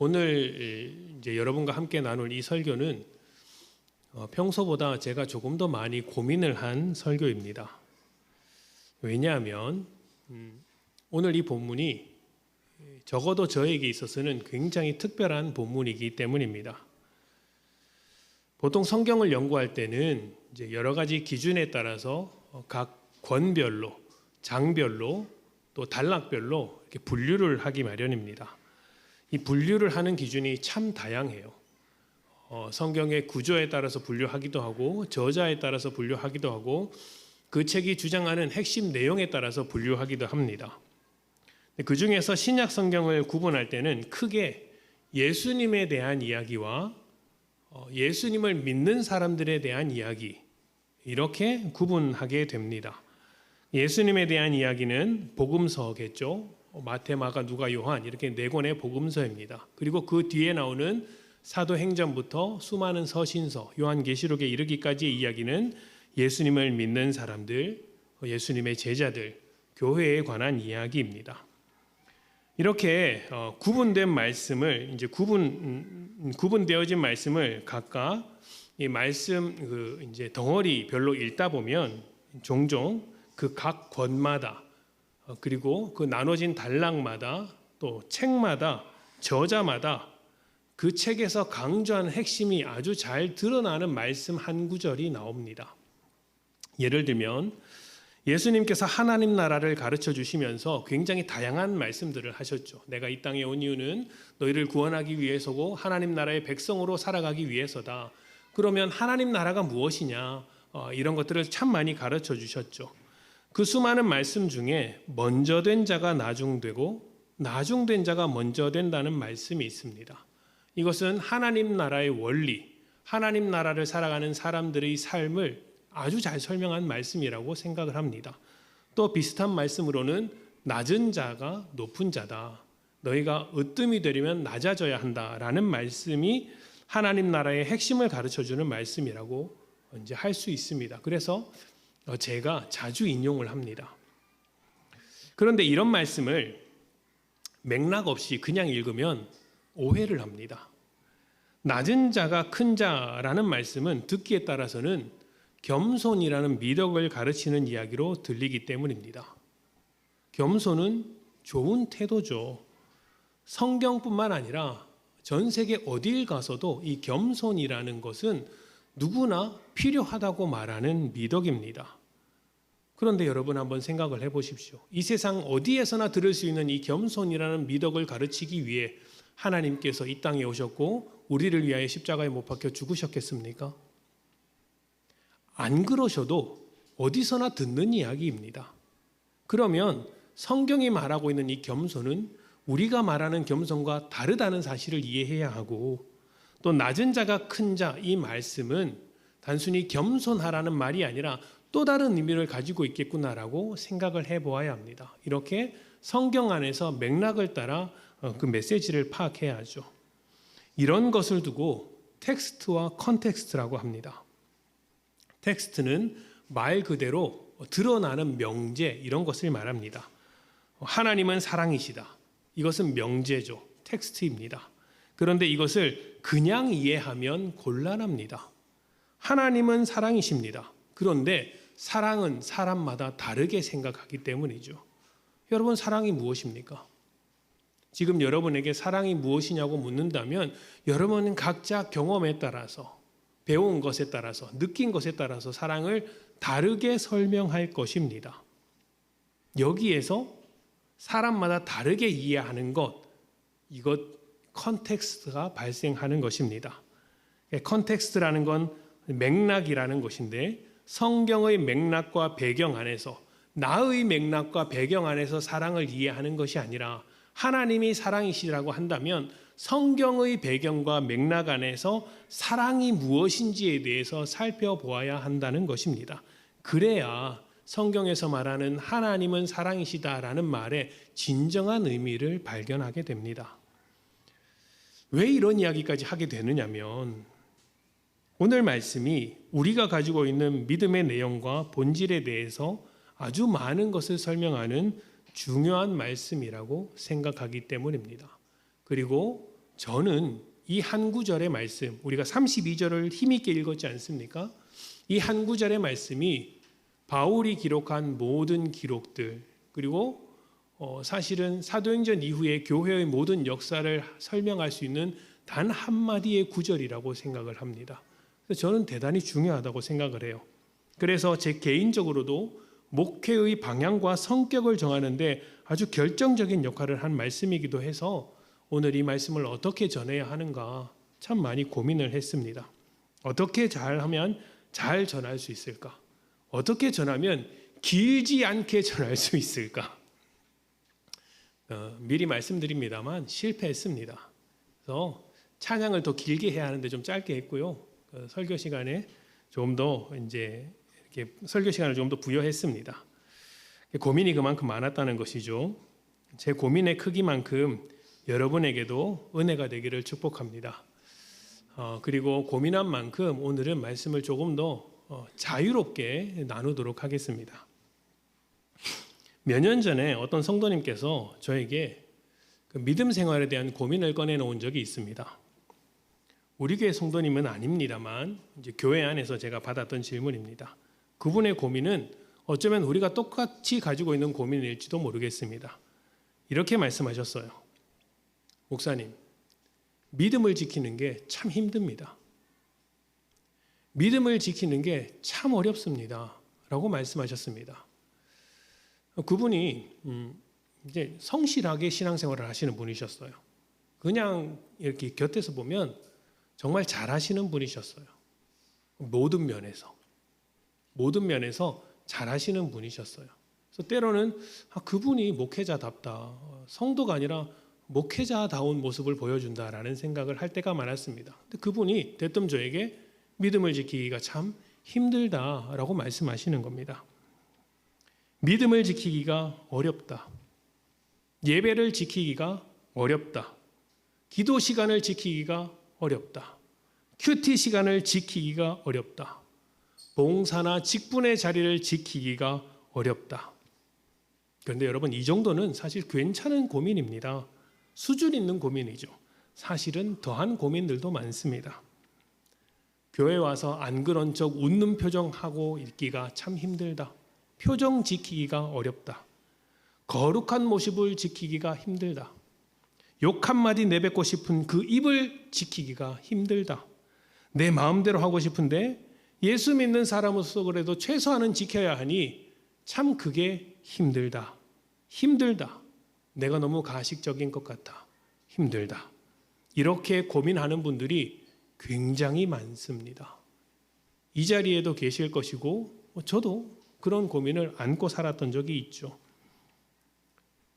오늘 이제 여러분과 함께 나눌 이 설교는 평소보다 제가 조금 더 많이 고민을 한 설교입니다. 왜냐하면 오늘 이 본문이 적어도 저에게 있어서는 굉장히 특별한 본문이기 때문입니다. 보통 성경을 연구할 때는 이제 여러 가지 기준에 따라서 각 권별로, 장별로, 또 단락별로 이렇게 분류를 하기 마련입니다. 이 분류를 하는 기준이 참 다양해요. 성경의 구조에 따라서 분류하기도 하고 저자에 따라서 분류하기도 하고 그 책이 주장하는 핵심 내용에 따라서 분류하기도 합니다. 그 중에서 신약 성경을 구분할 때는 크게 예수님에 대한 이야기와 예수님을 믿는 사람들에 대한 이야기 이렇게 구분하게 됩니다. 예수님에 대한 이야기는 복음서겠죠. 마태, 마가, 누가, 요한 이렇게 네 권의 복음서입니다. 그리고 그 뒤에 나오는 사도행전부터 수많은 서신서, 요한계시록에 이르기까지의 이야기는 예수님을 믿는 사람들, 예수님의 제자들, 교회에 관한 이야기입니다. 이렇게 구분된 말씀을 이제 구분되어진 말씀을 각각 이 말씀 이제 덩어리별로 읽다 보면 종종 그 각 권마다 그리고 그 나눠진 단락마다 또 책마다 저자마다 그 책에서 강조하는 핵심이 아주 잘 드러나는 말씀 한 구절이 나옵니다. 예를 들면 예수님께서 하나님 나라를 가르쳐 주시면서 굉장히 다양한 말씀들을 하셨죠. 내가 이 땅에 온 이유는 너희를 구원하기 위해서고 하나님 나라의 백성으로 살아가기 위해서다. 그러면 하나님 나라가 무엇이냐? 이런 것들을 참 많이 가르쳐 주셨죠. 그 수많은 말씀 중에 먼저 된 자가 나중되고 나중된 자가 먼저 된다는 말씀이 있습니다. 이것은 하나님 나라의 원리, 하나님 나라를 살아가는 사람들의 삶을 아주 잘 설명한 말씀이라고 생각을 합니다. 또 비슷한 말씀으로는 낮은 자가 높은 자다. 너희가 으뜸이 되려면 낮아져야 한다라는 말씀이 하나님 나라의 핵심을 가르쳐주는 말씀이라고 이제 할 수 있습니다. 그래서 제가 자주 인용을 합니다. 그런데 이런 말씀을 맥락 없이 그냥 읽으면 오해를 합니다. 낮은 자가 큰 자라는 말씀은 듣기에 따라서는 겸손이라는 미덕을 가르치는 이야기로 들리기 때문입니다. 겸손은 좋은 태도죠. 성경뿐만 아니라 전 세계 어딜 가서도 이 겸손이라는 것은 누구나 필요하다고 말하는 미덕입니다. 그런데 여러분 한번 생각을 해보십시오. 이 세상 어디에서나 들을 수 있는 이 겸손이라는 미덕을 가르치기 위해 하나님께서 이 땅에 오셨고 우리를 위하여 십자가에 못 박혀 죽으셨겠습니까? 안 그러셔도 어디서나 듣는 이야기입니다. 그러면 성경이 말하고 있는 이 겸손은 우리가 말하는 겸손과 다르다는 사실을 이해해야 하고 또 낮은 자가 큰 자 이 말씀은 단순히 겸손하라는 말이 아니라 또 다른 의미를 가지고 있겠구나라고 생각을 해보아야 합니다. 이렇게 성경 안에서 맥락을 따라 그 메시지를 파악해야 하죠. 이런 것을 두고 텍스트와 컨텍스트라고 합니다. 텍스트는 말 그대로 드러나는 명제 이런 것을 말합니다. 하나님은 사랑이시다. 이것은 명제죠. 텍스트입니다. 그런데 이것을 그냥 이해하면 곤란합니다. 하나님은 사랑이십니다. 그런데 사랑은 사람마다 다르게 생각하기 때문이죠. 여러분 사랑이 무엇입니까? 지금 여러분에게 사랑이 무엇이냐고 묻는다면 여러분은 각자 경험에 따라서 배운 것에 따라서 느낀 것에 따라서 사랑을 다르게 설명할 것입니다. 여기에서 사람마다 다르게 이해하는 것 이것 컨텍스트가 발생하는 것입니다. 컨텍스트라는 건 맥락이라는 것인데 성경의 맥락과 배경 안에서 나의 맥락과 배경 안에서 사랑을 이해하는 것이 아니라 하나님이 사랑이시라고 한다면 성경의 배경과 맥락 안에서 사랑이 무엇인지에 대해서 살펴보아야 한다는 것입니다. 그래야 성경에서 말하는 하나님은 사랑이시다라는 말의 진정한 의미를 발견하게 됩니다. 왜 이런 이야기까지 하게 되느냐면 오늘 말씀이 우리가 가지고 있는 믿음의 내용과 본질에 대해서 아주 많은 것을 설명하는 중요한 말씀이라고 생각하기 때문입니다. 그리고 저는 이 한 구절의 말씀, 우리가 32절을 힘있게 읽었지 않습니까? 이 한 구절의 말씀이 바울이 기록한 모든 기록들, 그리고 사실은 사도행전 이후에 교회의 모든 역사를 설명할 수 있는 단 한마디의 구절이라고 생각을 합니다. 그래서 저는 대단히 중요하다고 생각을 해요. 그래서 제 개인적으로도 목회의 방향과 성격을 정하는데 아주 결정적인 역할을 한 말씀이기도 해서 오늘 이 말씀을 어떻게 전해야 하는가 참 많이 고민을 했습니다. 어떻게 잘하면 잘 전할 수 있을까? 어떻게 전하면 길지 않게 전할 수 있을까? 미리 말씀드립니다만 실패했습니다. 그래서 찬양을 더 길게 해야 하는데 좀 짧게 했고요. 설교 시간에 좀 더 이제 이렇게 설교 시간을 좀 더 부여했습니다. 고민이 그만큼 많았다는 것이죠. 제 고민의 크기만큼 여러분에게도 은혜가 되기를 축복합니다. 그리고 고민한 만큼 오늘은 말씀을 조금 더 자유롭게 나누도록 하겠습니다. 몇 년 전에 어떤 성도님께서 저에게 그 믿음 생활에 대한 고민을 꺼내놓은 적이 있습니다. 우리 교회 성도님은 아닙니다만 이제 교회 안에서 제가 받았던 질문입니다. 그분의 고민은 어쩌면 우리가 똑같이 가지고 있는 고민일지도 모르겠습니다. 이렇게 말씀하셨어요. 목사님, 믿음을 지키는 게 참 힘듭니다. 믿음을 지키는 게 참 어렵습니다. 라고 말씀하셨습니다. 그분이 이제 성실하게 신앙생활을 하시는 분이셨어요. 그냥 이렇게 곁에서 보면 정말 잘하시는 분이셨어요. 모든 면에서 잘하시는 분이셨어요. 그래서 때로는 그분이 목회자답다. 성도가 아니라 목회자다운 모습을 보여준다라는 생각을 할 때가 많았습니다. 근데 그분이 대뜸 저에게 믿음을 지키기가 참 힘들다라고 말씀하시는 겁니다. 믿음을 지키기가 어렵다. 예배를 지키기가 어렵다. 기도 시간을 지키기가 어렵다. 큐티 시간을 지키기가 어렵다. 봉사나 직분의 자리를 지키기가 어렵다. 그런데 여러분, 이 정도는 사실 괜찮은 고민입니다. 수준 있는 고민이죠. 사실은 더한 고민들도 많습니다. 교회 와서 안 그런 척 웃는 표정하고 있기가 참 힘들다. 표정 지키기가 어렵다. 거룩한 모습을 지키기가 힘들다. 욕 한마디 내뱉고 싶은 그 입을 지키기가 힘들다. 내 마음대로 하고 싶은데 예수 믿는 사람으로서 그래도 최소한은 지켜야 하니 참 그게 힘들다. 힘들다. 내가 너무 가식적인 것 같아. 힘들다. 이렇게 고민하는 분들이 굉장히 많습니다. 이 자리에도 계실 것이고 저도 그런 고민을 안고 살았던 적이 있죠.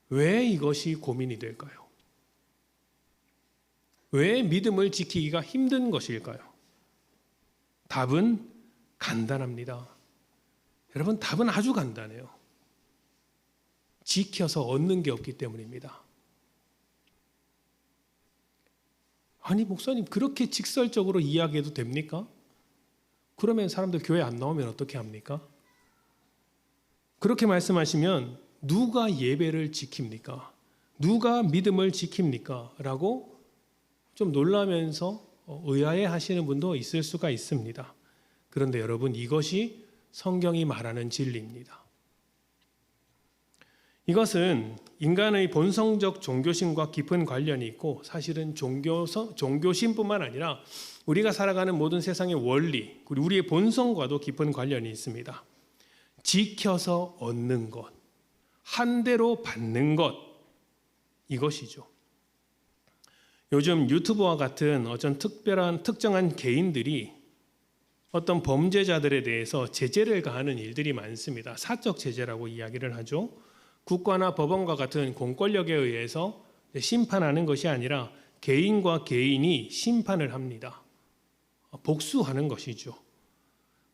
왜 이것이 고민이 될까요? 왜 믿음을 지키기가 힘든 것일까요? 답은 간단합니다. 여러분, 답은 아주 간단해요. 지켜서 얻는 게 없기 때문입니다. 아니, 목사님, 그렇게 직설적으로 이야기해도 됩니까? 그러면 사람들 교회 안 나오면 어떻게 합니까? 그렇게 말씀하시면 누가 예배를 지킵니까? 누가 믿음을 지킵니까? 라고 좀 놀라면서 의아해 하시는 분도 있을 수가 있습니다. 그런데 여러분, 이것이 성경이 말하는 진리입니다. 이것은 인간의 본성적 종교심과 깊은 관련이 있고 사실은 종교심뿐만 아니라 우리가 살아가는 모든 세상의 원리, 그리고 우리의 본성과도 깊은 관련이 있습니다. 지켜서 얻는 것, 한 대로 받는 것, 이것이죠. 요즘 유튜브와 같은 어떤 특정한 개인들이 어떤 범죄자들에 대해서 제재를 가하는 일들이 많습니다. 사적 제재라고 이야기를 하죠. 국가나 법원과 같은 공권력에 의해서 심판하는 것이 아니라 개인과 개인이 심판을 합니다. 복수하는 것이죠.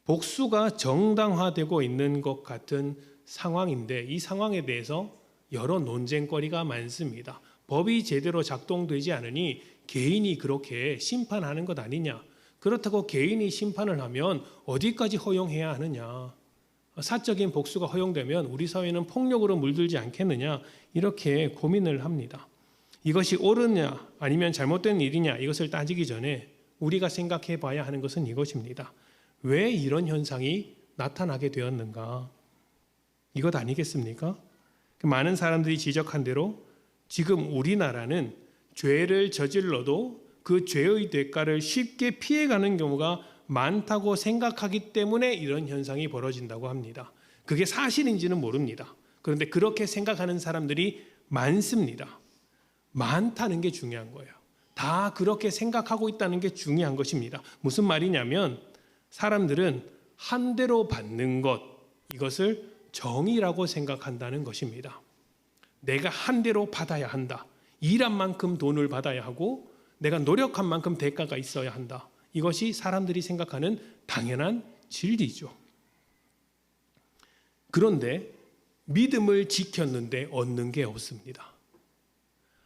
복수가 정당화되고 있는 것 같은 상황인데 이 상황에 대해서 여러 논쟁거리가 많습니다. 법이 제대로 작동되지 않으니 개인이 그렇게 심판하는 것 아니냐. 그렇다고 개인이 심판을 하면 어디까지 허용해야 하느냐. 사적인 복수가 허용되면 우리 사회는 폭력으로 물들지 않겠느냐. 이렇게 고민을 합니다. 이것이 옳으냐 아니면 잘못된 일이냐 이것을 따지기 전에 우리가 생각해 봐야 하는 것은 이것입니다. 왜 이런 현상이 나타나게 되었는가? 이것 아니겠습니까? 많은 사람들이 지적한 대로 지금 우리나라는 죄를 저질러도 그 죄의 대가를 쉽게 피해가는 경우가 많다고 생각하기 때문에 이런 현상이 벌어진다고 합니다. 그게 사실인지는 모릅니다. 그런데 그렇게 생각하는 사람들이 많습니다. 많다는 게 중요한 거예요. 다 그렇게 생각하고 있다는 게 중요한 것입니다. 무슨 말이냐면 사람들은 한 대로 받는 것, 이것을 정의라고 생각한다는 것입니다. 내가 한 대로 받아야 한다. 일한 만큼 돈을 받아야 하고 내가 노력한 만큼 대가가 있어야 한다. 이것이 사람들이 생각하는 당연한 진리죠. 그런데 믿음을 지켰는데 얻는 게 없습니다.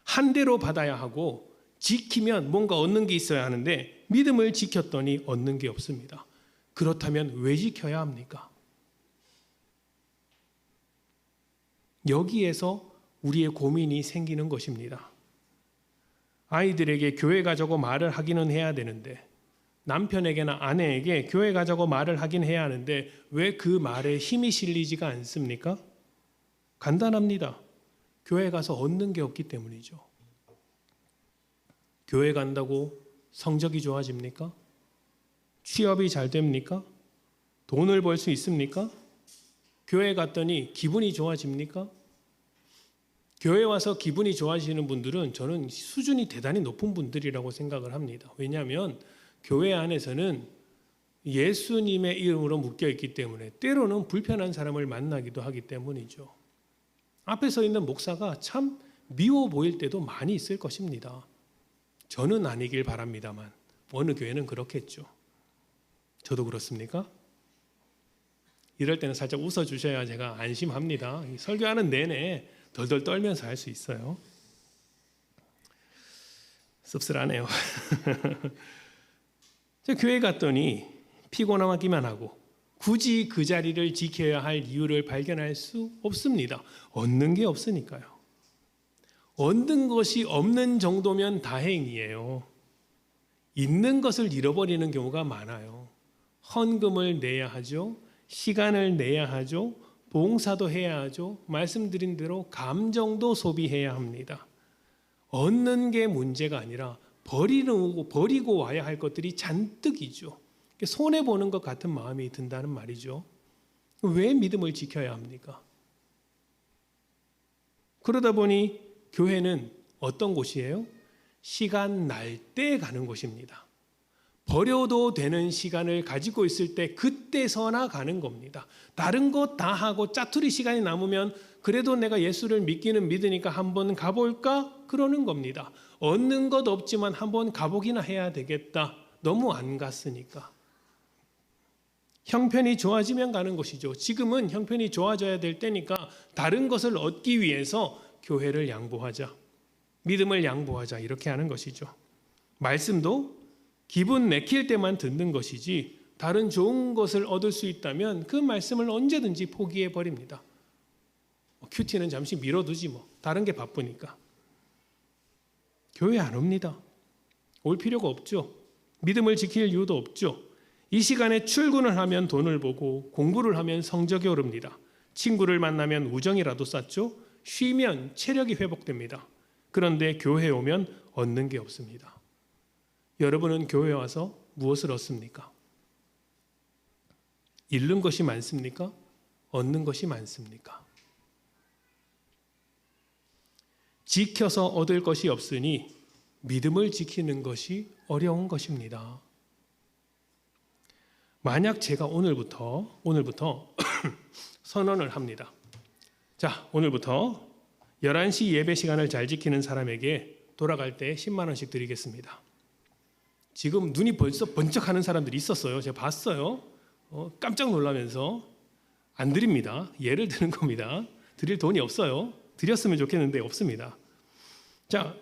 한 대로 받아야 하고 지키면 뭔가 얻는 게 있어야 하는데 믿음을 지켰더니 얻는 게 없습니다. 그렇다면 왜 지켜야 합니까? 여기에서 우리의 고민이 생기는 것입니다. 아이들에게 교회 가자고 말을 하기는 해야 되는데 남편에게나 아내에게 교회 가자고 말을 하긴 해야 하는데 왜 그 말에 힘이 실리지가 않습니까? 간단합니다. 교회 가서 얻는 게 없기 때문이죠. 교회 간다고 성적이 좋아집니까? 취업이 잘 됩니까? 돈을 벌 수 있습니까? 교회 갔더니 기분이 좋아집니까? 교회 와서 기분이 좋아지는 분들은 저는 수준이 대단히 높은 분들이라고 생각을 합니다. 왜냐하면 교회 안에서는 예수님의 이름으로 묶여 있기 때문에 때로는 불편한 사람을 만나기도 하기 때문이죠. 앞에 서 있는 목사가 참 미워 보일 때도 많이 있을 것입니다. 저는 아니길 바랍니다만 어느 교회는 그렇겠죠. 저도 그렇습니까? 이럴 때는 살짝 웃어주셔야 제가 안심합니다. 설교하는 내내 덜덜 떨면서 할 수 있어요. 씁쓸하네요. 저 교회 갔더니 피곤하기만 하고 굳이 그 자리를 지켜야 할 이유를 발견할 수 없습니다. 얻는 게 없으니까요. 얻는 것이 없는 정도면 다행이에요. 있는 것을 잃어버리는 경우가 많아요. 헌금을 내야 하죠. 시간을 내야 하죠. 봉사도 해야 하죠. 말씀드린 대로 감정도 소비해야 합니다. 얻는 게 문제가 아니라 버리고 와야 할 것들이 잔뜩이죠. 손해보는 것 같은 마음이 든다는 말이죠. 왜 믿음을 지켜야 합니까? 그러다 보니 교회는 어떤 곳이에요? 시간 날 때 가는 곳입니다. 버려도 되는 시간을 가지고 있을 때 그때서나 가는 겁니다. 다른 것 다 하고 짜투리 시간이 남으면 그래도 내가 예수를 믿기는 믿으니까 한번 가볼까? 그러는 겁니다. 얻는 것 없지만 한번 가보기나 해야 되겠다. 너무 안 갔으니까. 형편이 좋아지면 가는 것이죠. 지금은 형편이 좋아져야 될 때니까 다른 것을 얻기 위해서 교회를 양보하자. 믿음을 양보하자. 이렇게 하는 것이죠. 말씀도 기분 내킬 때만 듣는 것이지 다른 좋은 것을 얻을 수 있다면 그 말씀을 언제든지 포기해 버립니다. 큐티는 잠시 미뤄두지 뭐. 다른 게 바쁘니까. 교회 안 옵니다. 올 필요가 없죠. 믿음을 지킬 이유도 없죠. 이 시간에 출근을 하면 돈을 보고 공부를 하면 성적이 오릅니다. 친구를 만나면 우정이라도 쌓죠. 쉬면 체력이 회복됩니다. 그런데 교회에 오면 얻는 게 없습니다. 여러분은 교회에 와서 무엇을 얻습니까? 잃는 것이 많습니까? 얻는 것이 많습니까? 지켜서 얻을 것이 없으니 믿음을 지키는 것이 어려운 것입니다. 만약 제가 오늘부터 선언을 합니다. 자, 오늘부터 11시 예배 시간을 잘 지키는 사람에게 돌아갈 때 10만 원씩 드리겠습니다. 지금 눈이 벌써 번쩍하는 사람들이 있었어요. 제가 봤어요. 깜짝 놀라면서 안 드립니다. 예를 드는 겁니다. 드릴 돈이 없어요. 드렸으면 좋겠는데 없습니다. 자,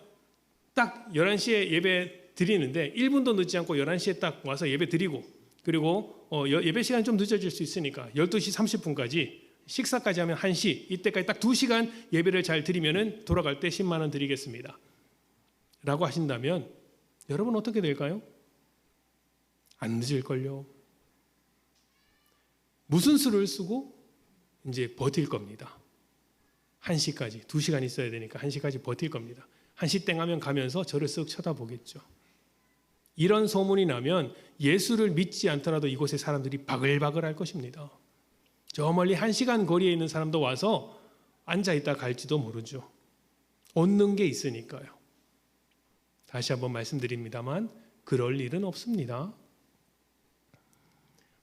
딱 11시에 예배 드리는데 1분도 늦지 않고 11시에 딱 와서 예배 드리고 그리고 예배 시간이 좀 늦어질 수 있으니까 12시 30분까지 식사까지 하면 1시 이때까지 딱 2시간 예배를 잘 드리면은 돌아갈 때 10만 원 드리겠습니다. 라고 하신다면 여러분 어떻게 될까요? 안 늦을걸요. 무슨 수를 쓰고 이제 버틸 겁니다. 1시까지, 2시간 있어야 되니까 1시까지 버틸 겁니다. 1시 땡 하면 가면서 저를 쓱 쳐다보겠죠. 이런 소문이 나면 예수를 믿지 않더라도 이곳에 사람들이 바글바글 할 것입니다. 저 멀리 1시간 거리에 있는 사람도 와서 앉아있다 갈지도 모르죠. 얻는 게 있으니까요. 다시 한번 말씀드립니다만 그럴 일은 없습니다.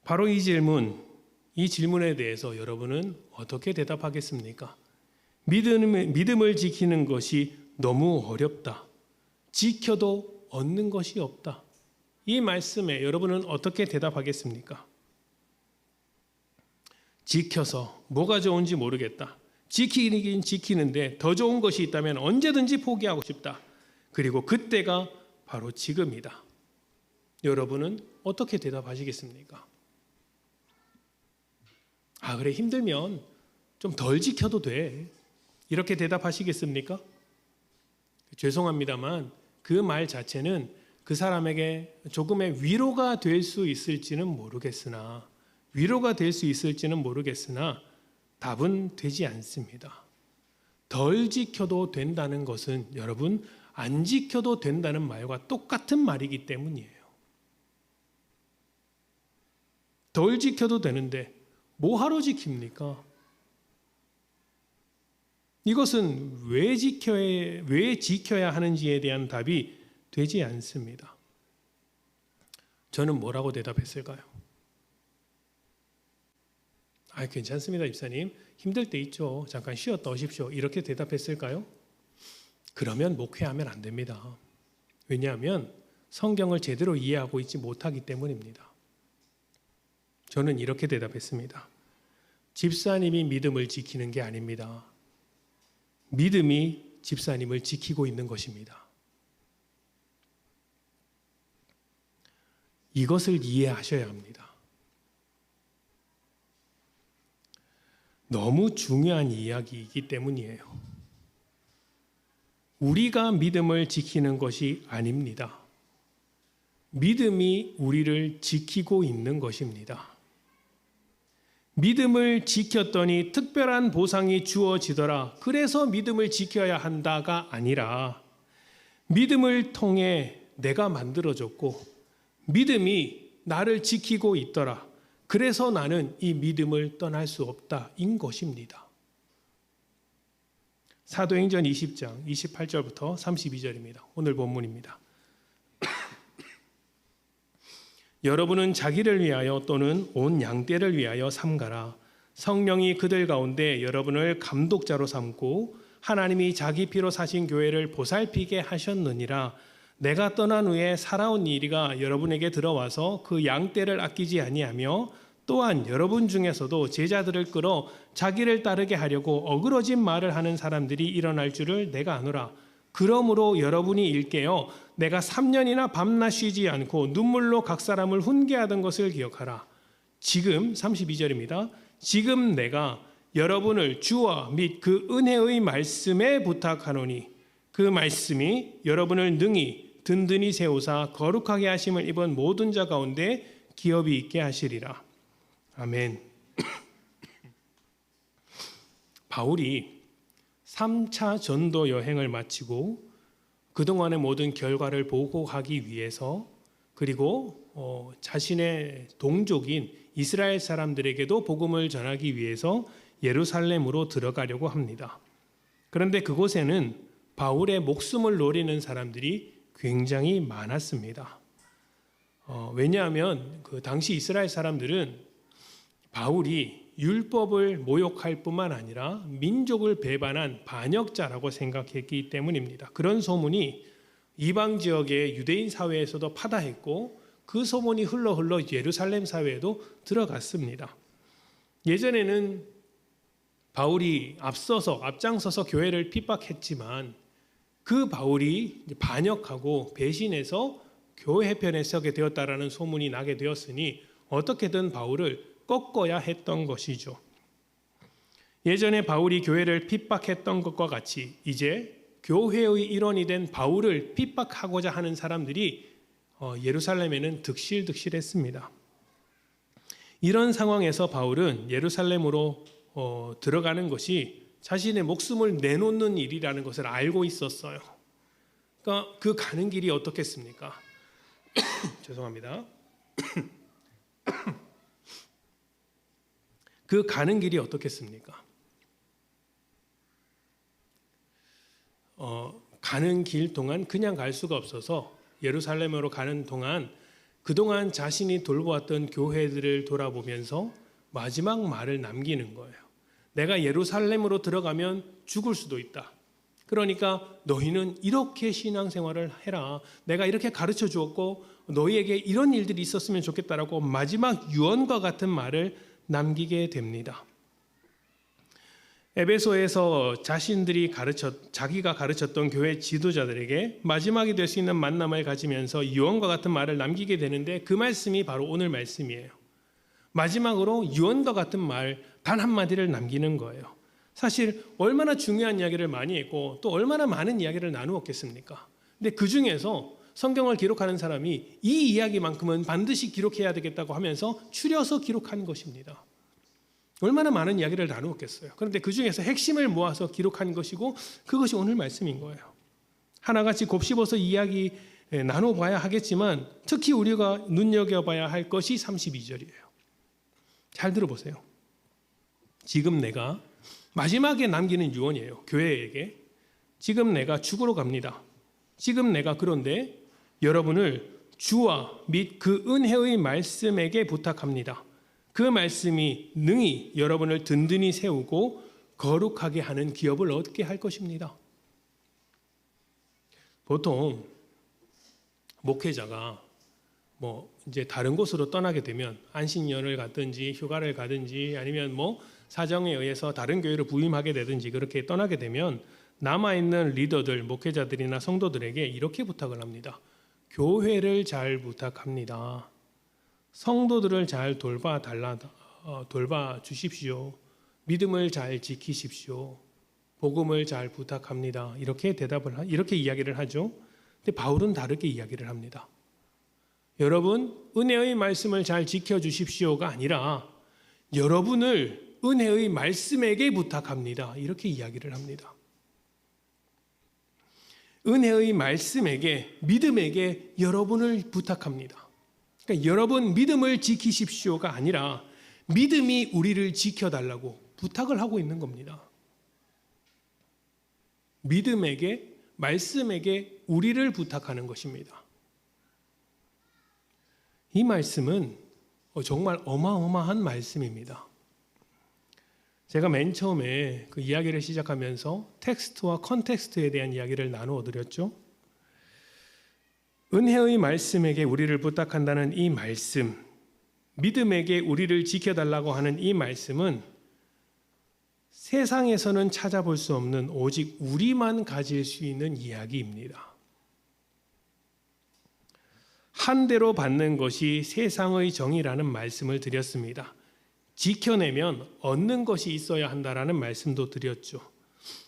바로 이 질문에 대해서 여러분은 어떻게 대답하겠습니까? 믿음을 지키는 것이 너무 어렵다. 지켜도 얻는 것이 없다. 이 말씀에 여러분은 어떻게 대답하겠습니까? 지켜서 뭐가 좋은지 모르겠다. 지키긴 지키는데 더 좋은 것이 있다면 언제든지 포기하고 싶다. 그리고 그때가 바로 지금이다. 여러분은 어떻게 대답하시겠습니까? 그래, 힘들면 좀 덜 지켜도 돼. 이렇게 대답하시겠습니까? 죄송합니다만 그 말 자체는 그 사람에게 조금의 위로가 될 수 있을지는 모르겠으나 답은 되지 않습니다. 덜 지켜도 된다는 것은 여러분 안 지켜도 된다는 말과 똑같은 말이기 때문이에요. 덜 지켜도 되는데 뭐하러 지킵니까? 이것은 왜 지켜야 하는지에 대한 답이 되지 않습니다. 저는 뭐라고 대답했을까요? 괜찮습니다, 집사님. 힘들 때 있죠. 잠깐 쉬었다 오십시오. 이렇게 대답했을까요? 그러면 목회하면 안 됩니다. 왜냐하면 성경을 제대로 이해하고 있지 못하기 때문입니다. 저는 이렇게 대답했습니다. 집사님이 믿음을 지키는 게 아닙니다. 믿음이 집사님을 지키고 있는 것입니다. 이것을 이해하셔야 합니다. 너무 중요한 이야기이기 때문이에요. 우리가 믿음을 지키는 것이 아닙니다. 믿음이 우리를 지키고 있는 것입니다. 믿음을 지켰더니 특별한 보상이 주어지더라. 그래서 믿음을 지켜야 한다가 아니라 믿음을 통해 내가 만들어졌고 믿음이 나를 지키고 있더라. 그래서 나는 이 믿음을 떠날 수 없다인 것입니다. 사도행전 20장 28절부터 32절입니다. 오늘 본문입니다. 여러분은 자기를 위하여 또는 온 양떼를 위하여 삼가라. 성령이 그들 가운데 여러분을 감독자로 삼고 하나님이 자기 피로 사신 교회를 보살피게 하셨느니라. 내가 떠난 후에 살아온 이리가 여러분에게 들어와서 그 양떼를 아끼지 아니하며 또한 여러분 중에서도 제자들을 끌어 자기를 따르게 하려고 어그러진 말을 하는 사람들이 일어날 줄을 내가 아노라. 그러므로 여러분이 일깨어 내가 3년이나 밤낮 쉬지 않고 눈물로 각 사람을 훈계하던 것을 기억하라. 지금 32절입니다. 지금 내가 여러분을 주와 및 그 은혜의 말씀에 부탁하노니 그 말씀이 여러분을 능히 든든히 세우사 거룩하게 하심을 입은 모든 자 가운데 기업이 있게 하시리라. 아멘. 바울이 3차 전도 여행을 마치고 그동안의 모든 결과를 보고하기 위해서 그리고 자신의 동족인 이스라엘 사람들에게도 복음을 전하기 위해서 예루살렘으로 들어가려고 합니다. 그런데 그곳에는 바울의 목숨을 노리는 사람들이 굉장히 많았습니다. 왜냐하면 그 당시 이스라엘 사람들은 바울이 율법을 모욕할 뿐만 아니라 민족을 배반한 반역자라고 생각했기 때문입니다. 그런 소문이 이방 지역의 유대인 사회에서도 파다했고 그 소문이 흘러 예루살렘 사회에도 들어갔습니다. 예전에는 바울이 앞장서서 교회를 핍박했지만 그 바울이 반역하고 배신해서 교회 해편에 서게 되었다라는 소문이 나게 되었으니 어떻게든 바울을 꺾어야 했던 것이죠. 예전에 바울이 교회를 핍박했던 것과 같이 이제 교회의 일원이 된 바울을 핍박하고자 하는 사람들이 예루살렘에는 득실득실했습니다. 이런 상황에서 바울은 예루살렘으로 들어가는 것이 자신의 목숨을 내놓는 일이라는 것을 알고 있었어요. 그러니까 그 가는 길이 어떻겠습니까? 죄송합니다. 그 가는 길이 어떻겠습니까? 가는 길 동안 그냥 갈 수가 없어서 예루살렘으로 가는 동안 그동안 자신이 돌보았던 교회들을 돌아보면서 마지막 말을 남기는 거예요. 내가 예루살렘으로 들어가면 죽을 수도 있다. 그러니까 너희는 이렇게 신앙생활을 해라. 내가 이렇게 가르쳐 주었고 너희에게 이런 일들이 있었으면 좋겠다라고 마지막 유언과 같은 말을 남기게 됩니다. 에베소에서 자기가 가르쳤던 교회 지도자들에게 마지막이 될 수 있는 만남을 가지면서 유언과 같은 말을 남기게 되는데 그 말씀이 바로 오늘 말씀이에요. 마지막으로 유언과 같은 말 단 한마디를 남기는 거예요. 사실 얼마나 중요한 이야기를 많이 했고 또 얼마나 많은 이야기를 나누었겠습니까? 근데 그 중에서 성경을 기록하는 사람이 이 이야기만큼은 반드시 기록해야 되겠다고 하면서 추려서 기록한 것입니다. 얼마나 많은 이야기를 나누었겠어요. 그런데 그 중에서 핵심을 모아서 기록한 것이고 그것이 오늘 말씀인 거예요. 하나같이 곱씹어서 이야기 나눠봐야 하겠지만 특히 우리가 눈여겨봐야 할 것이 32절이에요. 잘 들어보세요. 지금 내가 마지막에 남기는 유언이에요. 교회에게. 지금 내가 죽으러 갑니다. 지금 내가 그런데 여러분을 주와 및 그 은혜의 말씀에게 부탁합니다. 그 말씀이 능히 여러분을 든든히 세우고 거룩하게 하는 기업을 얻게 할 것입니다. 보통 목회자가 이제 다른 곳으로 떠나게 되면 안식년을 갔든지 휴가를 가든지 아니면 사정에 의해서 다른 교회로 부임하게 되든지 그렇게 떠나게 되면 남아있는 리더들, 목회자들이나 성도들에게 이렇게 부탁을 합니다. 교회를 잘 부탁합니다. 성도들을 잘 돌봐 주십시오. 믿음을 잘 지키십시오. 복음을 잘 부탁합니다. 이렇게 이렇게 이야기를 하죠. 근데 바울은 다르게 이야기를 합니다. 여러분, 은혜의 말씀을 잘 지켜 주십시오가 아니라 여러분을 은혜의 말씀에게 부탁합니다. 이렇게 이야기를 합니다. 은혜의 말씀에게, 믿음에게 여러분을 부탁합니다. 그러니까 여러분 믿음을 지키십시오가 아니라 믿음이 우리를 지켜달라고 부탁을 하고 있는 겁니다. 믿음에게, 말씀에게 우리를 부탁하는 것입니다. 이 말씀은 정말 어마어마한 말씀입니다. 제가 맨 처음에 그 이야기를 시작하면서 텍스트와 컨텍스트에 대한 이야기를 나누어 드렸죠. 은혜의 말씀에게 우리를 부탁한다는 이 말씀, 믿음에게 우리를 지켜달라고 하는 이 말씀은 세상에서는 찾아볼 수 없는 오직 우리만 가질 수 있는 이야기입니다. 한 대로 받는 것이 세상의 정의라는 말씀을 드렸습니다. 지켜내면 얻는 것이 있어야 한다라는 말씀도 드렸죠.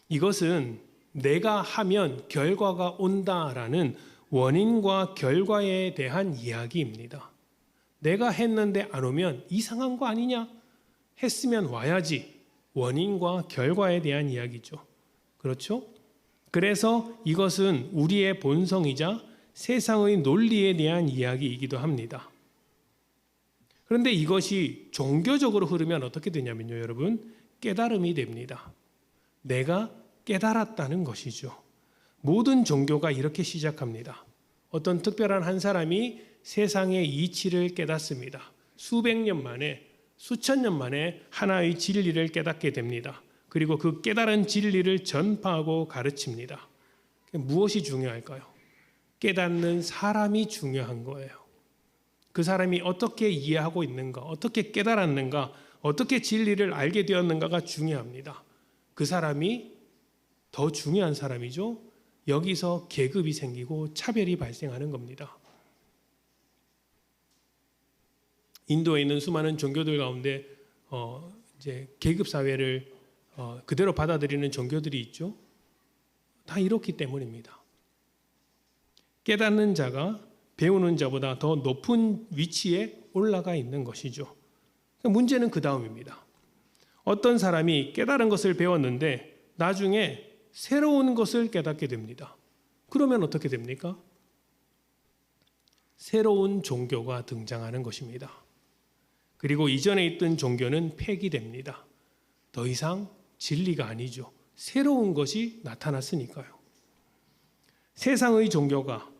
이것은 내가 하면 결과가 온다라는 원인과 결과에 대한 이야기입니다. 내가 했는데 안 오면 이상한 거 아니냐? 했으면 와야지. 원인과 결과에 대한 이야기죠. 그렇죠? 그래서 이것은 우리의 본성이자 세상의 논리에 대한 이야기이기도 합니다. 그런데 이것이 종교적으로 흐르면 어떻게 되냐면요, 여러분, 깨달음이 됩니다. 내가 깨달았다는 것이죠. 모든 종교가 이렇게 시작합니다. 어떤 특별한 한 사람이 세상의 이치를 깨닫습니다. 수백 년 만에, 수천 년 만에 하나의 진리를 깨닫게 됩니다. 그리고 그 깨달은 진리를 전파하고 가르칩니다. 무엇이 중요할까요? 깨닫는 사람이 중요한 거예요. 그 사람이 어떻게 이해하고 있는가, 어떻게 깨달았는가, 어떻게 진리를 알게 되었는가가 중요합니다. 그 사람이 더 중요한 사람이죠. 여기서 계급이 생기고 차별이 발생하는 겁니다. 인도에 있는 수많은 종교들 가운데 이제 계급 사회를 그대로 받아들이는 종교들이 있죠. 다 이렇기 때문입니다. 깨닫는 자가 배우는 자보다 더 높은 위치에 올라가 있는 것이죠. 문제는 그 다음입니다. 어떤 사람이 깨달은 것을 배웠는데 나중에 새로운 것을 깨닫게 됩니다. 그러면 어떻게 됩니까? 새로운 종교가 등장하는 것입니다. 그리고 이전에 있던 종교는 폐기됩니다. 더 이상 진리가 아니죠. 새로운 것이 나타났으니까요. 세상의 종교가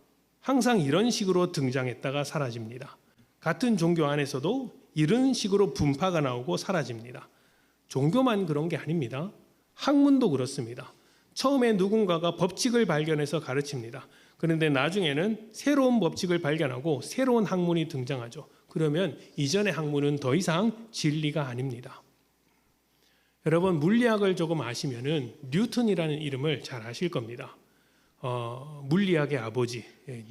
항상 이런 식으로 등장했다가 사라집니다. 같은 종교 안에서도 이런 식으로 분파가 나오고 사라집니다. 종교만 그런 게 아닙니다. 학문도 그렇습니다. 처음에 누군가가 법칙을 발견해서 가르칩니다. 그런데 나중에는 새로운 법칙을 발견하고 새로운 학문이 등장하죠. 그러면 이전의 학문은 더 이상 진리가 아닙니다. 여러분, 물리학을 조금 아시면은 뉴턴이라는 이름을 잘 아실 겁니다. 물리학의 아버지,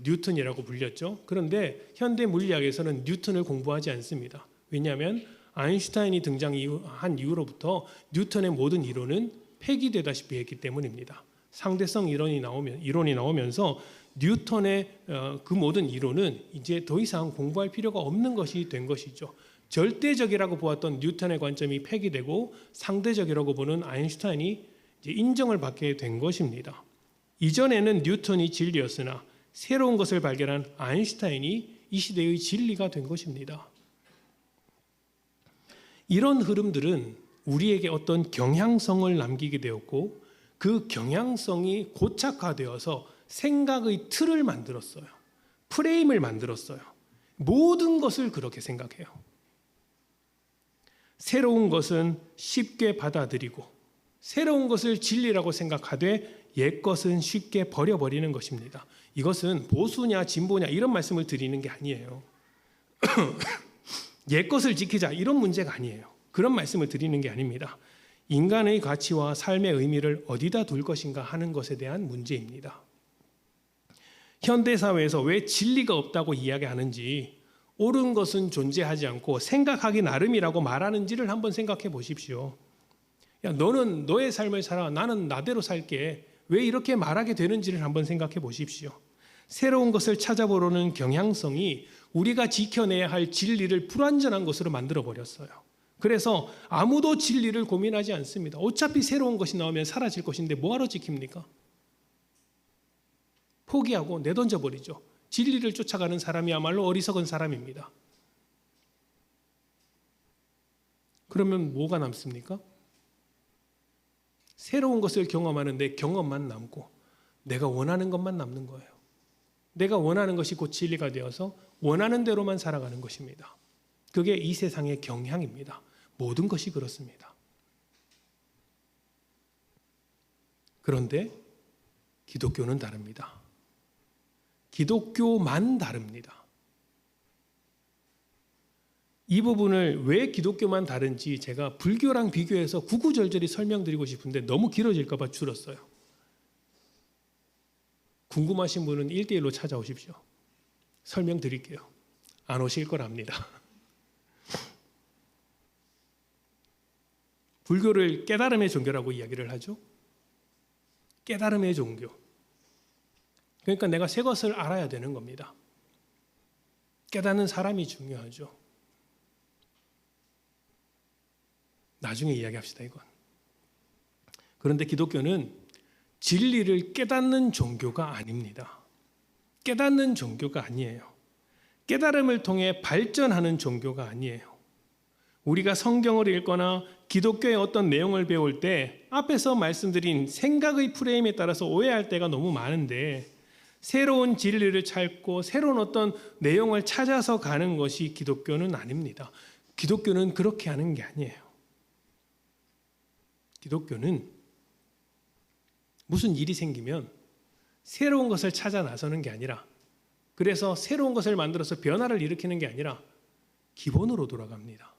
뉴턴이라고 불렸죠. 그런데 현대 물리학에서는 뉴턴을 공부하지 않습니다. 왜냐하면 아인슈타인이 등장한 이후로부터 뉴턴의 모든 이론은 폐기되다시피 했기 때문입니다. 상대성 이론이 나오면서 뉴턴의 그 모든 이론은 이제 더 이상 공부할 필요가 없는 것이 된 것이죠. 절대적이라고 보았던 뉴턴의 관점이 폐기되고 상대적이라고 보는 아인슈타인이 이제 인정을 받게 된 것입니다. 이전에는 뉴턴이 진리였으나 새로운 것을 발견한 아인슈타인이 이 시대의 진리가 된 것입니다. 이런 흐름들은 우리에게 어떤 경향성을 남기게 되었고 그 경향성이 고착화되어서 생각의 틀을 만들었어요. 프레임을 만들었어요. 모든 것을 그렇게 생각해요. 새로운 것은 쉽게 받아들이고 새로운 것을 진리라고 생각하되 옛 것은 쉽게 버려버리는 것입니다. 이것은 보수냐 진보냐 이런 말씀을 드리는 게 아니에요. 옛 것을 지키자 이런 문제가 아니에요. 그런 말씀을 드리는 게 아닙니다. 인간의 가치와 삶의 의미를 어디다 둘 것인가 하는 것에 대한 문제입니다. 현대사회에서 왜 진리가 없다고 이야기하는지, 옳은 것은 존재하지 않고 생각하기 나름이라고 말하는지를 한번 생각해 보십시오. 야, 너는 너의 삶을 살아, 나는 나대로 살게. 왜 이렇게 말하게 되는지를 한번 생각해 보십시오. 새로운 것을 찾아보려는 경향성이 우리가 지켜내야 할 진리를 불완전한 것으로 만들어 버렸어요. 그래서 아무도 진리를 고민하지 않습니다. 어차피 새로운 것이 나오면 사라질 것인데 뭐하러 지킵니까? 포기하고 내던져 버리죠. 진리를 쫓아가는 사람이야말로 어리석은 사람입니다. 그러면 뭐가 남습니까? 새로운 것을 경험하는데 경험만 남고 내가 원하는 것만 남는 거예요. 내가 원하는 것이 곧 진리가 되어서 원하는 대로만 살아가는 것입니다. 그게 이 세상의 경향입니다. 모든 것이 그렇습니다. 그런데 기독교는 다릅니다. 기독교만 다릅니다. 이 부분을 왜 기독교만 다른지 제가 불교랑 비교해서 구구절절히 설명드리고 싶은데 너무 길어질까 봐 줄었어요. 궁금하신 분은 1대1로 찾아오십시오. 설명드릴게요. 안 오실 거랍니다. 불교를 깨달음의 종교라고 이야기를 하죠. 깨달음의 종교. 그러니까 내가 새 것을 알아야 되는 겁니다. 깨닫는 사람이 중요하죠. 나중에 이야기합시다, 이건. 그런데 기독교는 진리를 깨닫는 종교가 아닙니다. 깨닫는 종교가 아니에요. 깨달음을 통해 발전하는 종교가 아니에요. 우리가 성경을 읽거나 기독교의 어떤 내용을 배울 때 앞에서 말씀드린 생각의 프레임에 따라서 오해할 때가 너무 많은데 새로운 진리를 찾고 새로운 어떤 내용을 찾아서 가는 것이 기독교는 아닙니다. 기독교는 그렇게 하는 게 아니에요. 기독교는 무슨 일이 생기면 새로운 것을 찾아 나서는 게 아니라, 그래서 새로운 것을 만들어서 변화를 일으키는 게 아니라 기본으로 돌아갑니다.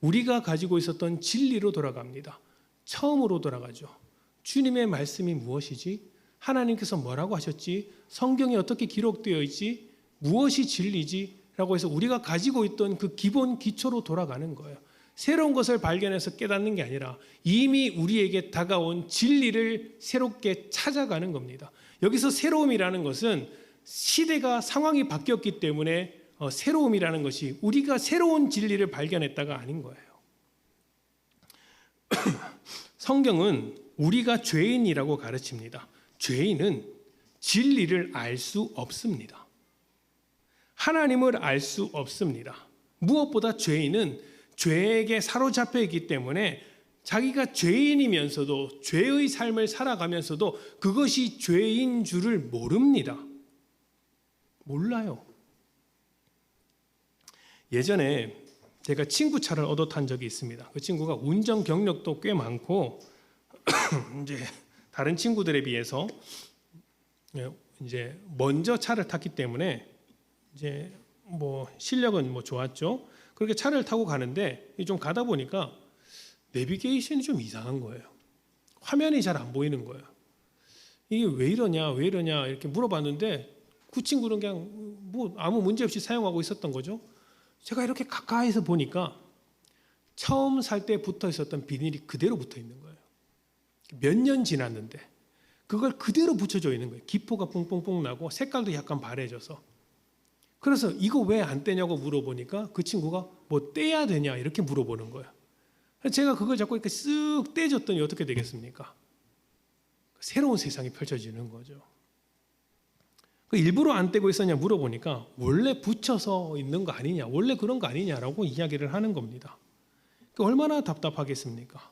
우리가 가지고 있었던 진리로 돌아갑니다. 처음으로 돌아가죠. 주님의 말씀이 무엇이지? 하나님께서 뭐라고 하셨지? 성경에 어떻게 기록되어 있지? 무엇이 진리지? 라고 해서 우리가 가지고 있던 그 기본 기초로 돌아가는 거예요. 새로운 것을 발견해서 깨닫는 게 아니라 이미 우리에게 다가온 진리를 새롭게 찾아가는 겁니다. 여기서 새로움이라는 것은 시대가 상황이 바뀌었기 때문에 새로움이라는 것이 우리가 새로운 진리를 발견했다가 아닌 거예요. 성경은 우리가 죄인이라고 가르칩니다. 죄인은 진리를 알 수 없습니다. 하나님을 알 수 없습니다. 무엇보다 죄인은 죄에게 사로잡혀 있기 때문에 자기가 죄인이면서도 죄의 삶을 살아가면서도 그것이 죄인 줄을 모릅니다. 몰라요. 예전에 제가 친구 차를 얻어 탄 적이 있습니다. 그 친구가 운전 경력도 꽤 많고 이제 다른 친구들에 비해서 이제 먼저 차를 탔기 때문에 이제 실력은 좋았죠. 그렇게 차를 타고 가는데 좀 가다 보니까 내비게이션이 좀 이상한 거예요. 화면이 잘 안 보이는 거예요. 이게 왜 이러냐 이렇게 물어봤는데 그 친구는 그냥 아무 문제 없이 사용하고 있었던 거죠. 제가 이렇게 가까이서 보니까 처음 살 때 붙어 있었던 비닐이 그대로 붙어 있는 거예요. 몇 년 지났는데 그걸 그대로 붙여져 있는 거예요. 기포가 뽕뽕뽕 나고 색깔도 약간 바래져서. 그래서 이거 왜 안 떼냐고 물어보니까 그 친구가 떼야 되냐 이렇게 물어보는 거예요. 제가 그걸 자꾸 이렇게 쓱 떼줬더니 어떻게 되겠습니까? 새로운 세상이 펼쳐지는 거죠. 일부러 안 떼고 있었냐 물어보니까 원래 붙여서 있는 거 아니냐, 원래 그런 거 아니냐라고 이야기를 하는 겁니다. 얼마나 답답하겠습니까?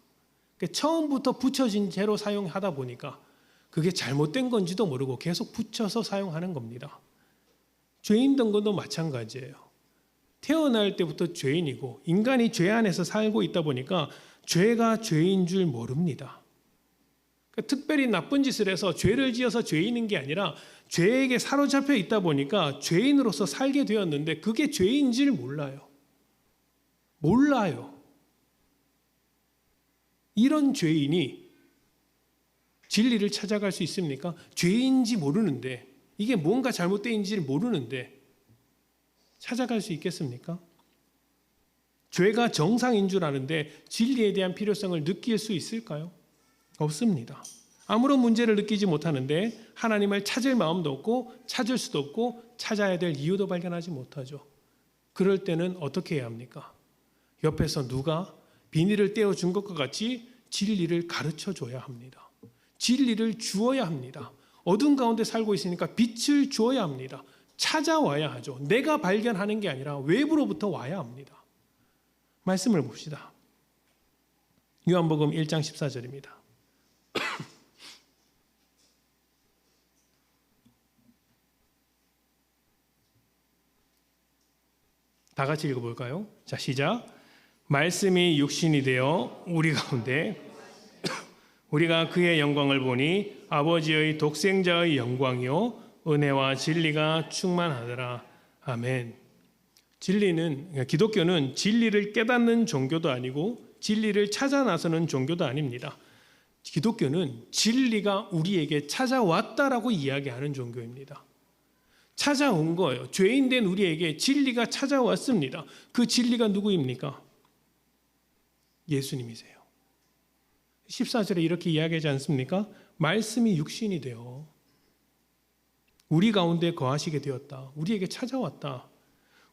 처음부터 붙여진 채로 사용하다 보니까 그게 잘못된 건지도 모르고 계속 붙여서 사용하는 겁니다. 죄인 된 것도 마찬가지예요. 태어날 때부터 죄인이고 인간이 죄 안에서 살고 있다 보니까 죄가 죄인 줄 모릅니다. 특별히 나쁜 짓을 해서 죄를 지어서 죄인인 게 아니라 죄에게 사로잡혀 있다 보니까 죄인으로서 살게 되었는데 그게 죄인지를 몰라요. 이런 죄인이 진리를 찾아갈 수 있습니까? 죄인지 모르는데 이게 뭔가 잘못된지를 모르는데 찾아갈 수 있겠습니까? 죄가 정상인 줄 아는데 진리에 대한 필요성을 느낄 수 있을까요? 없습니다. 아무런 문제를 느끼지 못하는데 하나님을 찾을 마음도 없고 찾을 수도 없고 찾아야 될 이유도 발견하지 못하죠. 그럴 때는 어떻게 해야 합니까? 옆에서 누가 비닐을 떼어준 것과 같이 진리를 가르쳐 줘야 합니다. 진리를 주어야 합니다. 어둠 가운데 살고 있으니까 빛을 주어야 합니다. 찾아와야 하죠. 내가 발견하는 게 아니라 외부로부터 와야 합니다. 말씀을 봅시다. 요한복음 1장 14절입니다. 다 같이 읽어볼까요? 자, 시작. 말씀이 육신이 되어 우리 가운데 우리가 그의 영광을 보니 아버지의 독생자의 영광이요 은혜와 진리가 충만하더라. 아멘. 기독교는 진리를 깨닫는 종교도 아니고 진리를 찾아 나서는 종교도 아닙니다. 기독교는 진리가 우리에게 찾아왔다라고 이야기하는 종교입니다. 찾아온 거예요. 죄인된 우리에게 진리가 찾아왔습니다. 그 진리가 누구입니까? 예수님이세요. 14절에 이렇게 이야기하지 않습니까? 말씀이 육신이 되어 우리 가운데 거하시게 되었다. 우리에게 찾아왔다.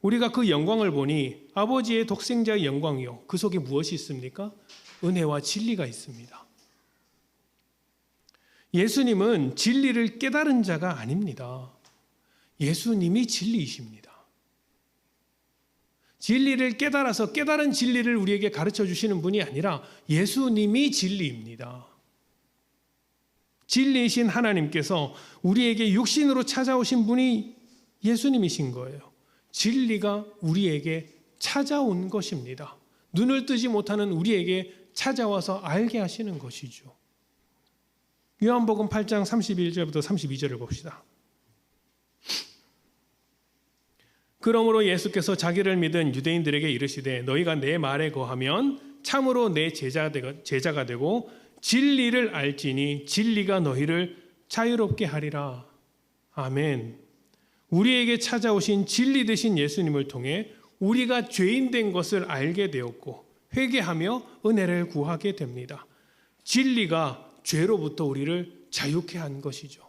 우리가 그 영광을 보니 아버지의 독생자의 영광이요. 그 속에 무엇이 있습니까? 은혜와 진리가 있습니다. 예수님은 진리를 깨달은 자가 아닙니다. 예수님이 진리이십니다. 진리를 깨달아서 깨달은 진리를 우리에게 가르쳐 주시는 분이 아니라 예수님이 진리입니다. 진리이신 하나님께서 우리에게 육신으로 찾아오신 분이 예수님이신 거예요. 진리가 우리에게 찾아온 것입니다. 눈을 뜨지 못하는 우리에게 찾아와서 알게 하시는 것이죠. 요한복음 8장 31절부터 32절을 봅시다. 그러므로 예수께서 자기를 믿은 유대인들에게 이르시되 너희가 내 말에 거하면 참으로 내 제자가 되고 진리를 알지니 진리가 너희를 자유롭게 하리라. 아멘. 우리에게 찾아오신 진리 되신 예수님을 통해 우리가 죄인 된 것을 알게 되었고 회개하며 은혜를 구하게 됩니다. 진리가 죄로부터 우리를 자유케 한 것이죠.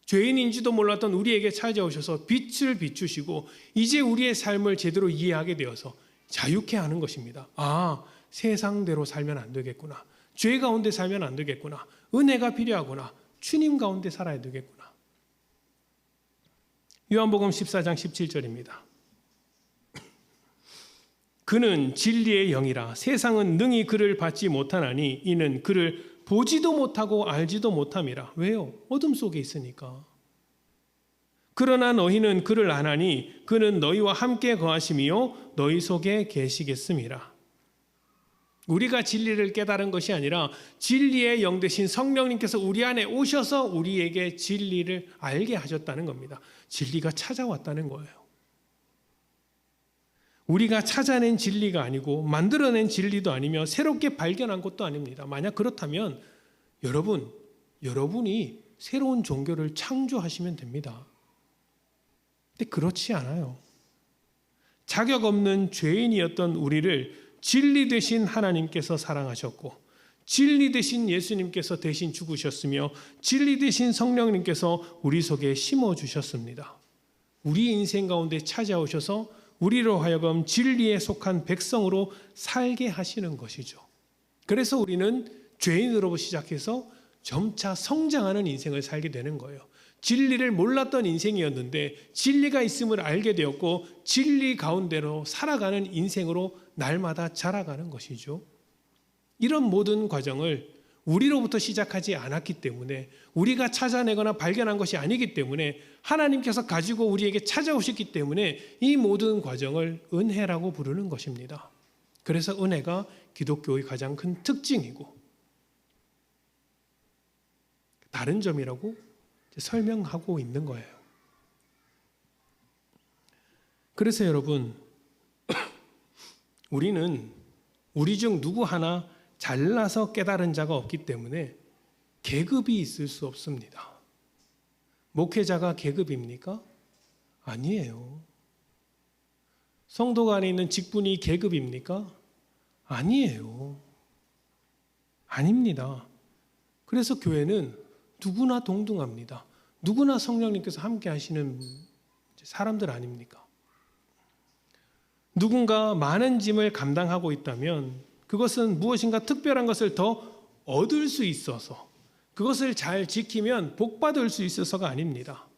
죄인인지도 몰랐던 우리에게 찾아오셔서 빛을 비추시고 이제 우리의 삶을 제대로 이해하게 되어서 자유케 하는 것입니다. 아, 세상대로 살면 안 되겠구나. 죄 가운데 살면 안 되겠구나. 은혜가 필요하구나. 주님 가운데 살아야 되겠구나. 요한복음 14장 17절입니다. 그는 진리의 영이라 세상은 능히 그를 받지 못하나니 이는 그를 보지도 못하고 알지도 못함이라. 왜요? 어둠 속에 있으니까. 그러나 너희는 그를 아나니 그는 너희와 함께 거하심이요 너희 속에 계시겠음이라. 우리가 진리를 깨달은 것이 아니라 진리의 영 되신 성령님께서 우리 안에 오셔서 우리에게 진리를 알게 하셨다는 겁니다. 진리가 찾아왔다는 거예요. 우리가 찾아낸 진리가 아니고 만들어낸 진리도 아니며 새롭게 발견한 것도 아닙니다. 만약 그렇다면 여러분이 새로운 종교를 창조하시면 됩니다. 근데 그렇지 않아요. 자격 없는 죄인이었던 우리를 진리 되신 하나님께서 사랑하셨고 진리 되신 예수님께서 대신 죽으셨으며 진리 되신 성령님께서 우리 속에 심어주셨습니다. 우리 인생 가운데 찾아오셔서 우리로 하여금 진리에 속한 백성으로 살게 하시는 것이죠. 그래서 우리는 죄인으로 시작해서 점차 성장하는 인생을 살게 되는 거예요. 진리를 몰랐던 인생이었는데 진리가 있음을 알게 되었고 진리 가운데로 살아가는 인생으로 날마다 자라가는 것이죠. 이런 모든 과정을 우리로부터 시작하지 않았기 때문에 우리가 찾아내거나 발견한 것이 아니기 때문에 하나님께서 가지고 우리에게 찾아오셨기 때문에 이 모든 과정을 은혜라고 부르는 것입니다. 그래서 은혜가 기독교의 가장 큰 특징이고 다른 점이라고 설명하고 있는 거예요. 그래서 여러분, 우리는 우리 중 누구 하나 잘나서 깨달은 자가 없기 때문에 계급이 있을 수 없습니다. 목회자가 계급입니까? 아니에요. 성도가 안에 있는 직분이 계급입니까? 아니에요. 아닙니다. 그래서 교회는 누구나 동등합니다. 누구나 성령님께서 함께 하시는 사람들 아닙니까? 누군가 많은 짐을 감당하고 있다면 그것은 무엇인가 특별한 것을 더 얻을 수 있어서 그것을 잘 지키면 복받을 수 있어서가 아닙니다.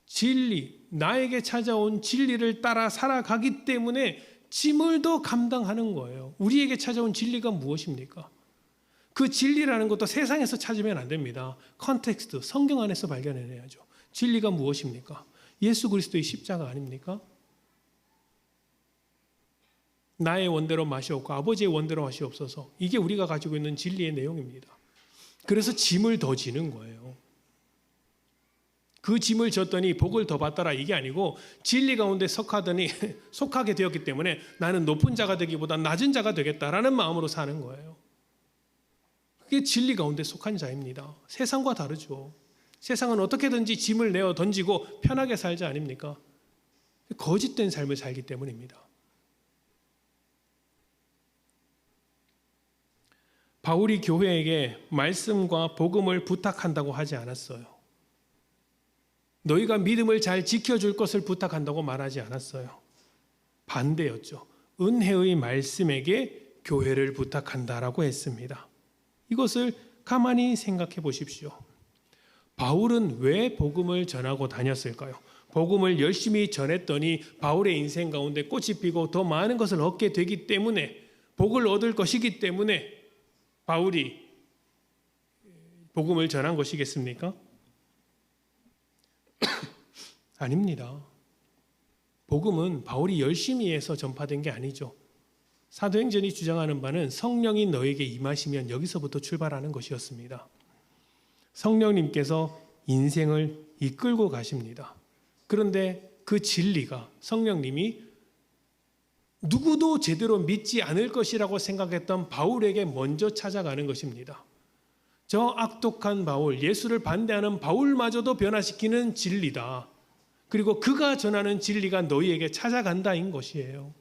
진리, 나에게 찾아온 진리를 따라 살아가기 때문에 짐을 더 감당하는 거예요. 우리에게 찾아온 진리가 무엇입니까? 그 진리라는 것도 세상에서 찾으면 안 됩니다. 컨텍스트, 성경 안에서 발견해내야죠. 진리가 무엇입니까? 예수 그리스도의 십자가 아닙니까? 나의 원대로 맛이 없고 아버지의 원대로 맛이 없어서 이게 우리가 가지고 있는 진리의 내용입니다. 그래서 짐을 더 지는 거예요. 그 짐을 졌더니 복을 더 받더라 이게 아니고 진리 가운데 속하게 되었기 때문에 나는 높은 자가 되기보다 낮은 자가 되겠다라는 마음으로 사는 거예요. 그게 진리 가운데 속한 자입니다. 세상과 다르죠. 세상은 어떻게든지 짐을 내어 던지고 편하게 살자 아닙니까? 거짓된 삶을 살기 때문입니다. 바울이 교회에게 말씀과 복음을 부탁한다고 하지 않았어요. 너희가 믿음을 잘 지켜줄 것을 부탁한다고 말하지 않았어요. 반대였죠. 은혜의 말씀에게 교회를 부탁한다라고 했습니다. 이것을 가만히 생각해 보십시오. 바울은 왜 복음을 전하고 다녔을까요? 복음을 열심히 전했더니 바울의 인생 가운데 꽃이 피고 더 많은 것을 얻게 되기 때문에 복을 얻을 것이기 때문에 바울이 복음을 전한 것이겠습니까? 아닙니다. 복음은 바울이 열심히 해서 전파된 게 아니죠. 사도행전이 주장하는 바는 성령이 너에게 임하시면 여기서부터 출발하는 것이었습니다. 성령님께서 인생을 이끌고 가십니다. 그런데 그 진리가 성령님이 누구도 제대로 믿지 않을 것이라고 생각했던 바울에게 먼저 찾아가는 것입니다. 저 악독한 바울, 예수를 반대하는 바울마저도 변화시키는 진리다. 그리고 그가 전하는 진리가 너희에게 찾아간다인 것이에요.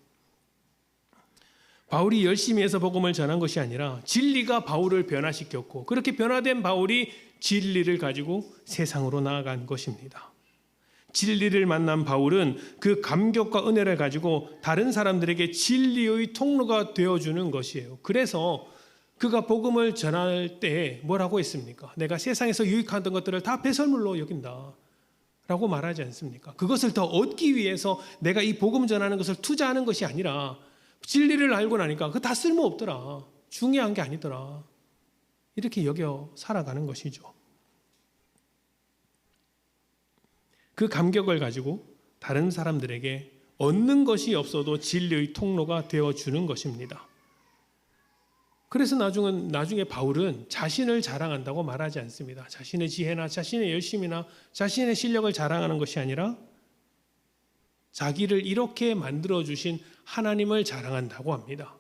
바울이 열심히 해서 복음을 전한 것이 아니라 진리가 바울을 변화시켰고 그렇게 변화된 바울이 진리를 가지고 세상으로 나아간 것입니다. 진리를 만난 바울은 그 감격과 은혜를 가지고 다른 사람들에게 진리의 통로가 되어주는 것이에요. 그래서 그가 복음을 전할 때 뭐라고 했습니까? 내가 세상에서 유익하던 것들을 다 배설물로 여긴다 라고 말하지 않습니까? 그것을 더 얻기 위해서 내가 이 복음 전하는 것을 투자하는 것이 아니라 진리를 알고 나니까 그거 다 쓸모없더라, 중요한 게 아니더라, 이렇게 여겨 살아가는 것이죠. 그 감격을 가지고 다른 사람들에게 얻는 것이 없어도 진리의 통로가 되어주는 것입니다. 그래서 나중에 바울은 자신을 자랑한다고 말하지 않습니다. 자신의 지혜나 자신의 열심이나 자신의 실력을 자랑하는 것이 아니라 자기를 이렇게 만들어주신 하나님을 자랑한다고 합니다.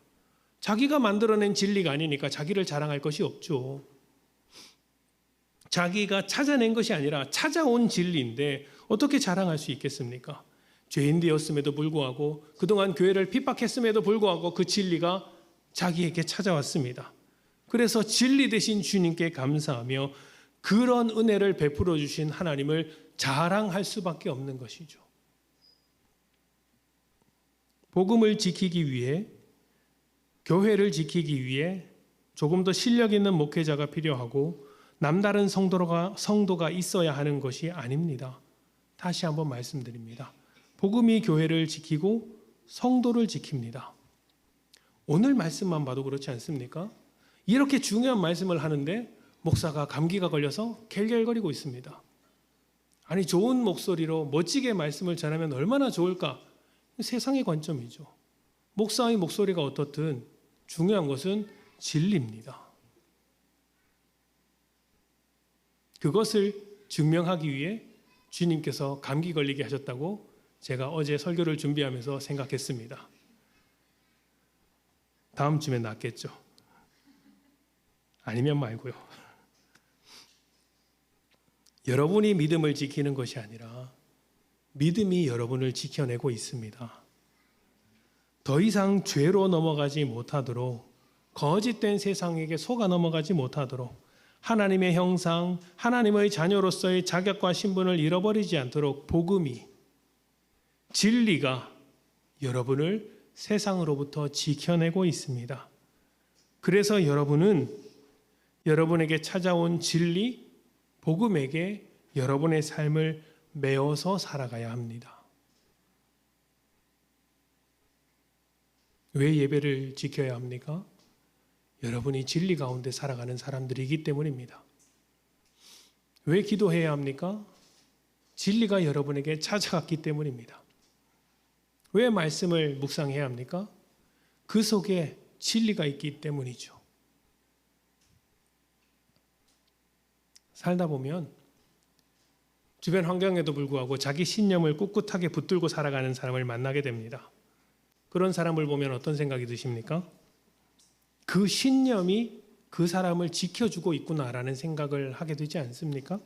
자기가 만들어낸 진리가 아니니까 자기를 자랑할 것이 없죠. 자기가 찾아낸 것이 아니라 찾아온 진리인데 어떻게 자랑할 수 있겠습니까? 죄인 되었음에도 불구하고 그동안 교회를 핍박했음에도 불구하고 그 진리가 자기에게 찾아왔습니다. 그래서 진리 되신 주님께 감사하며 그런 은혜를 베풀어 주신 하나님을 자랑할 수밖에 없는 것이죠. 복음을 지키기 위해, 교회를 지키기 위해 조금 더 실력 있는 목회자가 필요하고 남다른 성도가 있어야 하는 것이 아닙니다. 다시 한번 말씀드립니다. 복음이 교회를 지키고 성도를 지킵니다. 오늘 말씀만 봐도 그렇지 않습니까? 이렇게 중요한 말씀을 하는데 목사가 감기가 걸려서 갤갤거리고 있습니다. 아니, 좋은 목소리로 멋지게 말씀을 전하면 얼마나 좋을까? 세상의 관점이죠. 목사의 목소리가 어떻든 중요한 것은 진리입니다. 그것을 증명하기 위해 주님께서 감기 걸리게 하셨다고 제가 어제 설교를 준비하면서 생각했습니다. 다음 주면 낫겠죠. 아니면 말고요. 여러분이 믿음을 지키는 것이 아니라 믿음이 여러분을 지켜내고 있습니다. 더 이상 죄로 넘어가지 못하도록, 거짓된 세상에게 속아 넘어가지 못하도록, 하나님의 형상, 하나님의 자녀로서의 자격과 신분을 잃어버리지 않도록 복음이, 진리가 여러분을 세상으로부터 지켜내고 있습니다. 그래서 여러분은 여러분에게 찾아온 진리, 복음에게 여러분의 삶을 메어서 살아가야 합니다. 왜 예배를 지켜야 합니까? 여러분이 진리 가운데 살아가는 사람들이기 때문입니다. 왜 기도해야 합니까? 진리가 여러분에게 찾아갔기 때문입니다. 왜 말씀을 묵상해야 합니까? 그 속에 진리가 있기 때문이죠. 살다 보면 주변 환경에도 불구하고 자기 신념을 꿋꿋하게 붙들고 살아가는 사람을 만나게 됩니다. 그런 사람을 보면 어떤 생각이 드십니까? 그 신념이 그 사람을 지켜주고 있구나라는 생각을 하게 되지 않습니까?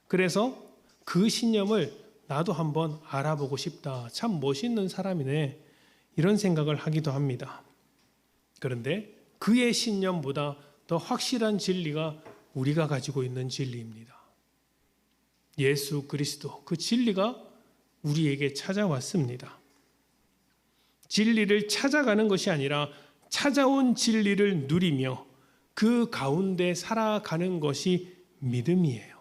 그래서 그 신념을 나도 한번 알아보고 싶다. 참 멋있는 사람이네. 이런 생각을 하기도 합니다. 그런데 그의 신념보다 더 확실한 진리가 우리가 가지고 있는 진리입니다. 예수 그리스도, 그 진리가 우리에게 찾아왔습니다. 진리를 찾아가는 것이 아니라 찾아온 진리를 누리며 그 가운데 살아가는 것이 믿음이에요.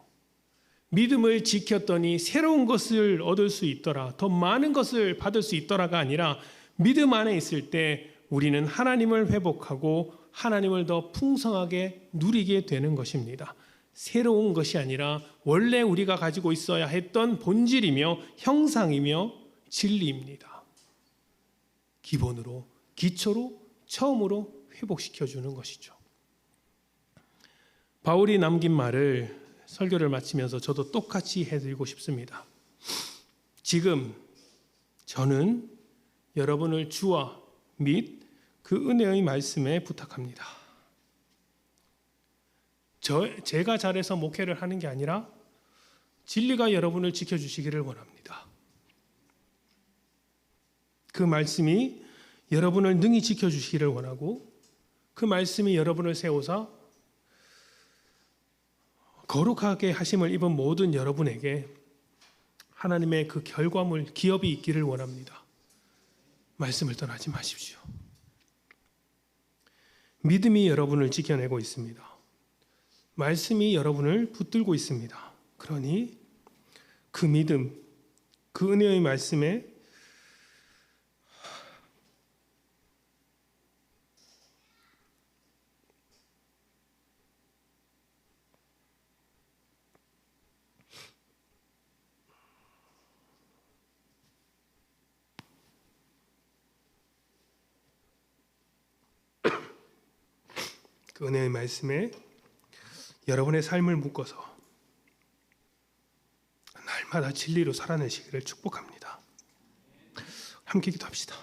믿음을 지켰더니 새로운 것을 얻을 수 있더라, 더 많은 것을 받을 수 있더라가 아니라 믿음 안에 있을 때 우리는 하나님을 회복하고 하나님을 더 풍성하게 누리게 되는 것입니다. 새로운 것이 아니라 원래 우리가 가지고 있어야 했던 본질이며 형상이며 진리입니다. 기본으로, 기초로, 처음으로 회복시켜주는 것이죠. 바울이 남긴 말을 설교를 마치면서 저도 똑같이 해드리고 싶습니다. 지금 저는 여러분을 주와 및 그 은혜의 말씀에 부탁합니다. 제가 잘해서 목회를 하는 게 아니라 진리가 여러분을 지켜주시기를 원합니다. 그 말씀이 여러분을 능히 지켜주시기를 원하고 그 말씀이 여러분을 세우사 거룩하게 하심을 입은 모든 여러분에게 하나님의 그 결과물, 기업이 있기를 원합니다. 말씀을 떠나지 마십시오. 믿음이 여러분을 지켜내고 있습니다. 말씀이 여러분을 붙들고 있습니다. 그러니 그 믿음, 그 은혜의 말씀에 그 은혜의 말씀에 여러분의 삶을 묶어서 날마다 진리로 살아내시기를 축복합니다. 함께 기도합시다.